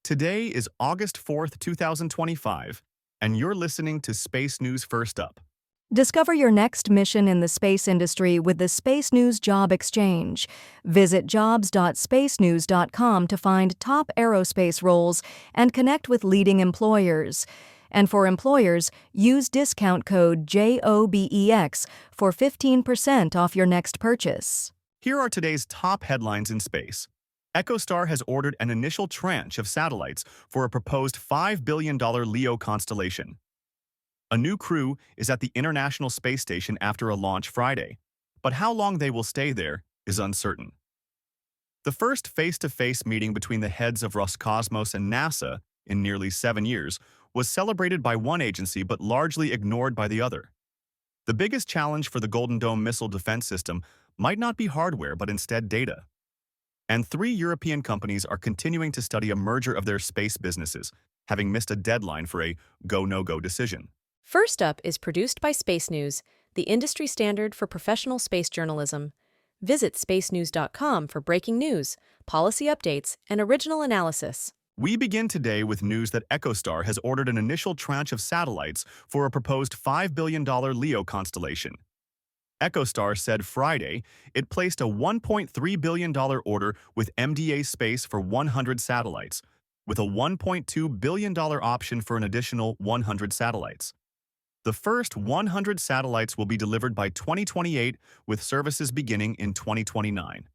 Today is August 4th, 2025, and you're listening to Space News First Up. Discover your next mission in the space industry with the Space News Job Exchange. Visit jobs.spacenews.com to find top aerospace roles and connect with leading employers. And for employers, use discount code JOBEX for 15% off your next purchase. Here are today's top headlines in space. EchoStar has ordered an initial tranche of satellites for a proposed $5 billion LEO constellation. A new crew is at the International Space Station after a launch Friday, but how long they will stay there is uncertain. The first face-to-face meeting between the heads of Roscosmos and NASA in nearly 7 years was celebrated by one agency but largely ignored by the other. The biggest challenge for the Golden Dome missile defense system might not be hardware but instead data. And 3 European companies are continuing to study a merger of their space businesses, having missed a deadline for a go-no-go decision. First Up is produced by Space News, the industry standard for professional space journalism. Visit spacenews.com for breaking news, policy updates, and original analysis. We begin today with news that EchoStar has ordered an initial tranche of satellites for a proposed $5 billion LEO constellation. EchoStar said Friday it placed a $1.3 billion order with MDA Space for 100 satellites, with a $1.2 billion option for an additional 100 satellites. The first 100 satellites will be delivered by 2028, with services beginning in 2029.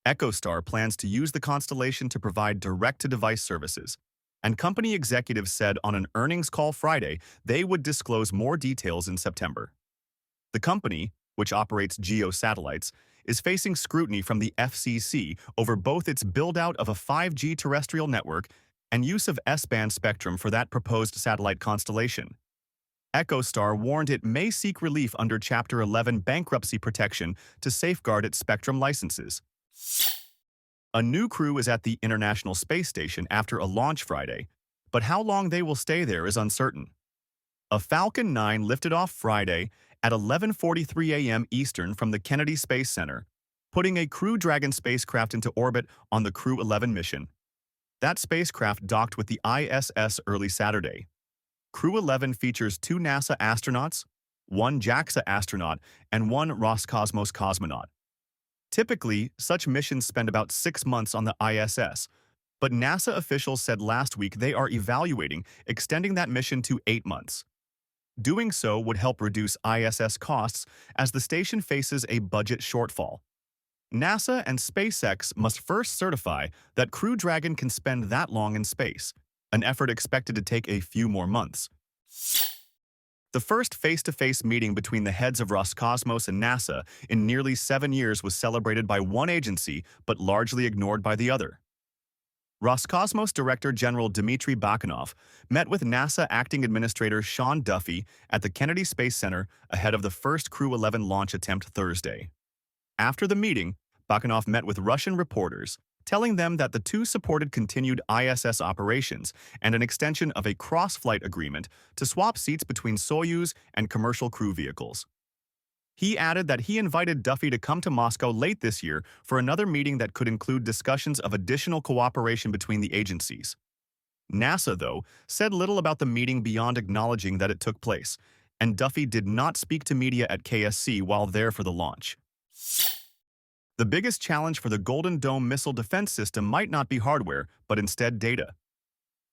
EchoStar plans to use the constellation to provide direct-to-device services, and company executives said on an earnings call Friday they would disclose more details in September. The company, which operates GEO satellites, is facing scrutiny from the FCC over both its build-out of a 5G terrestrial network and use of S-band spectrum for that proposed satellite constellation. EchoStar warned it may seek relief under Chapter 11 bankruptcy protection to safeguard its spectrum licenses. A new crew is at the International Space Station after a launch Friday, but how long they will stay there is uncertain. A Falcon 9 lifted off Friday at 11:43 a.m. Eastern from the Kennedy Space Center, putting a Crew Dragon spacecraft into orbit on the Crew 11 mission. That spacecraft docked with the ISS early Saturday. Crew 11 features 2 NASA astronauts, 1 JAXA astronaut, and 1 Roscosmos cosmonaut. Typically, such missions spend about 6 months on the ISS, but NASA officials said last week they are evaluating extending that mission to 8 months. Doing so would help reduce ISS costs as the station faces a budget shortfall. NASA and SpaceX must first certify that Crew Dragon can spend that long in space, an effort expected to take a few more months. The first face-to-face meeting between the heads of Roscosmos and NASA in nearly 7 years was celebrated by one agency but largely ignored by the other. Roscosmos Director General Dmitry Bakanov met with NASA Acting Administrator Sean Duffy at the Kennedy Space Center ahead of the first Crew 11 launch attempt Thursday. After the meeting, Bakanov met with Russian reporters, telling them that the two supported continued ISS operations and an extension of a cross-flight agreement to swap seats between Soyuz and commercial crew vehicles. He added that he invited Duffy to come to Moscow late this year for another meeting that could include discussions of additional cooperation between the agencies. NASA, though, said little about the meeting beyond acknowledging that it took place, and Duffy did not speak to media at KSC while there for the launch. The biggest challenge for the Golden Dome missile defense system might not be hardware, but instead data.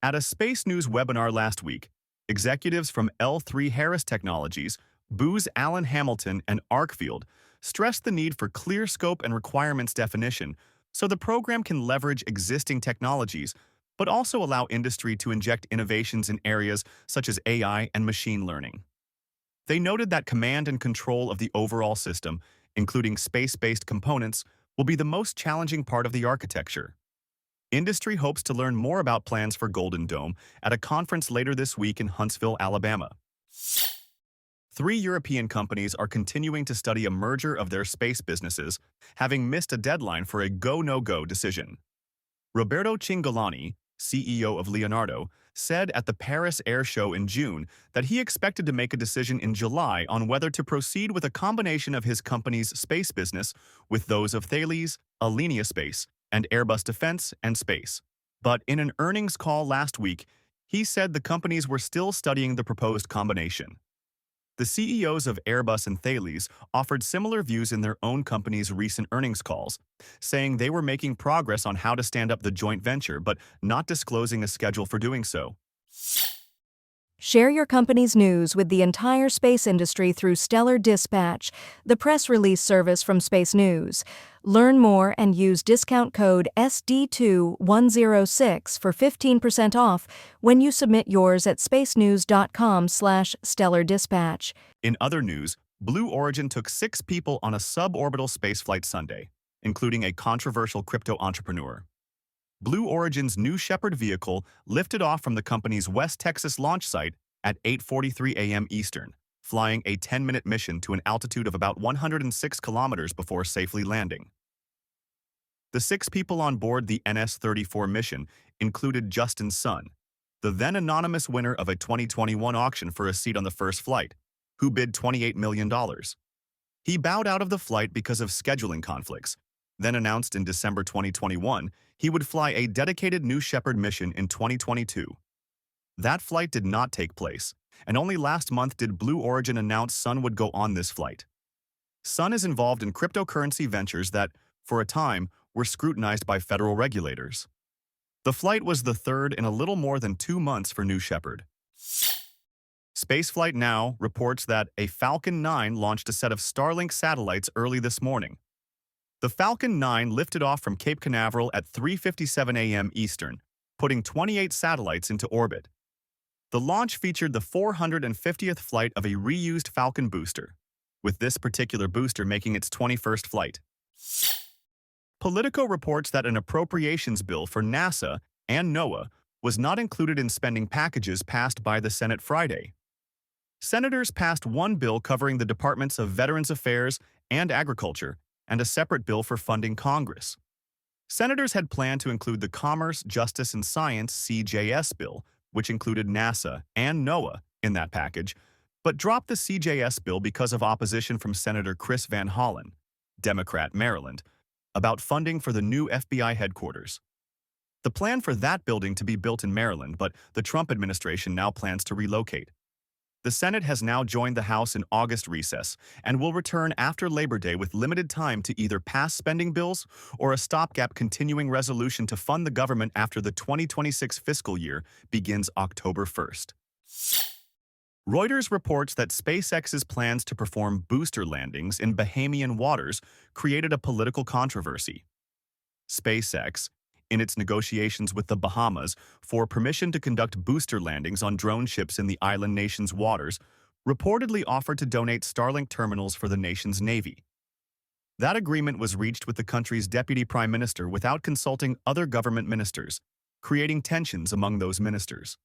At a Space News webinar last week, executives from L3 Harris Technologies, Booz Allen Hamilton, and Arcfield stressed the need for clear scope and requirements definition so the program can leverage existing technologies, but also allow industry to inject innovations in areas such as AI and machine learning. They noted that command and control of the overall system, including space-based components, will be the most challenging part of the architecture. Industry hopes to learn more about plans for Golden Dome at a conference later this week in Huntsville, Alabama. 3 European companies are continuing to study a merger of their space businesses, having missed a deadline for a go-no-go decision. Roberto Cingolani, CEO of Leonardo, said at the Paris Air Show in June that he expected to make a decision in July on whether to proceed with a combination of his company's space business with those of Thales, Alenia Space, and Airbus Defence and Space. But in an earnings call last week, he said the companies were still studying the proposed combination. The CEOs of Airbus and Thales offered similar views in their own company's recent earnings calls, saying they were making progress on how to stand up the joint venture but not disclosing a schedule for doing so. Share your company's news with the entire space industry through Stellar Dispatch, the press release service from Space News. Learn more and use discount code SD2106 for 15% off when you submit yours at spacenews.com/Stellar Dispatch. In other news, Blue Origin took 6 people on a suborbital spaceflight Sunday, including a controversial crypto entrepreneur. Blue Origin's New Shepard vehicle lifted off from the company's West Texas launch site at 8:43 a.m. Eastern, flying a 10-minute mission to an altitude of about 106 kilometers before safely landing. The 6 people on board the NS-34 mission included Justin Sun, the then anonymous winner of a 2021 auction for a seat on the first flight, who bid $28 million. He bowed out of the flight because of scheduling conflicts, then announced in December 2021 he would fly a dedicated New Shepard mission in 2022. That flight did not take place, and only last month did Blue Origin announce Sun would go on this flight. Sun is involved in cryptocurrency ventures that, for a time, were scrutinized by federal regulators. The flight was the third in a little more than 2 months for New Shepard. Spaceflight Now reports that a Falcon 9 launched a set of Starlink satellites early this morning. The Falcon 9 lifted off from Cape Canaveral at 3:57 a.m. Eastern, putting 28 satellites into orbit. The launch featured the 450th flight of a reused Falcon booster, with this particular booster making its 21st flight. Politico reports that an appropriations bill for NASA and NOAA was not included in spending packages passed by the Senate Friday. Senators passed one bill covering the Departments of Veterans Affairs and Agriculture, and a separate bill for funding Congress. Senators had planned to include the Commerce, Justice, and Science (CJS) bill, which included NASA and NOAA in that package, but dropped the CJS bill because of opposition from Senator Chris Van Hollen, Democrat, Maryland, about funding for the new FBI headquarters. The plan for that building to be built in Maryland, but the Trump administration now plans to relocate. The Senate has now joined the House in August recess and will return after Labor Day with limited time to either pass spending bills or a stopgap continuing resolution to fund the government after the 2026 fiscal year begins October 1st. Reuters reports that SpaceX's plans to perform booster landings in Bahamian waters created a political controversy. SpaceX, in its negotiations with the Bahamas for permission to conduct booster landings on drone ships in the island nation's waters, reportedly offered to donate Starlink terminals for the nation's Navy. That agreement was reached with the country's deputy prime minister without consulting other government ministers, creating tensions among those ministers.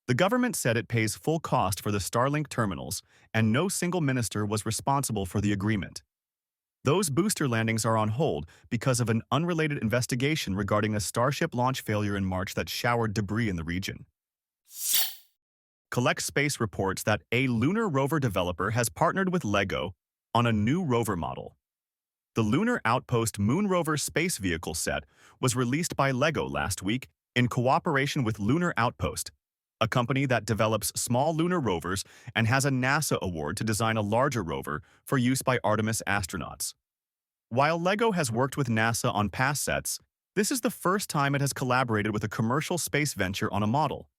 The government said it pays full cost for the Starlink terminals, and no single minister was responsible for the agreement. Those booster landings are on hold because of an unrelated investigation regarding a Starship launch failure in March that showered debris in the region. Collect Space reports that a Lunar rover developer has partnered with LEGO on a new rover model. The Lunar Outpost Moon Rover space vehicle set was released by LEGO last week in cooperation with Lunar Outpost, a company that develops small lunar rovers and has a NASA award to design a larger rover for use by Artemis astronauts. While LEGO has worked with NASA on past sets, this is the first time it has collaborated with a commercial space venture on a model.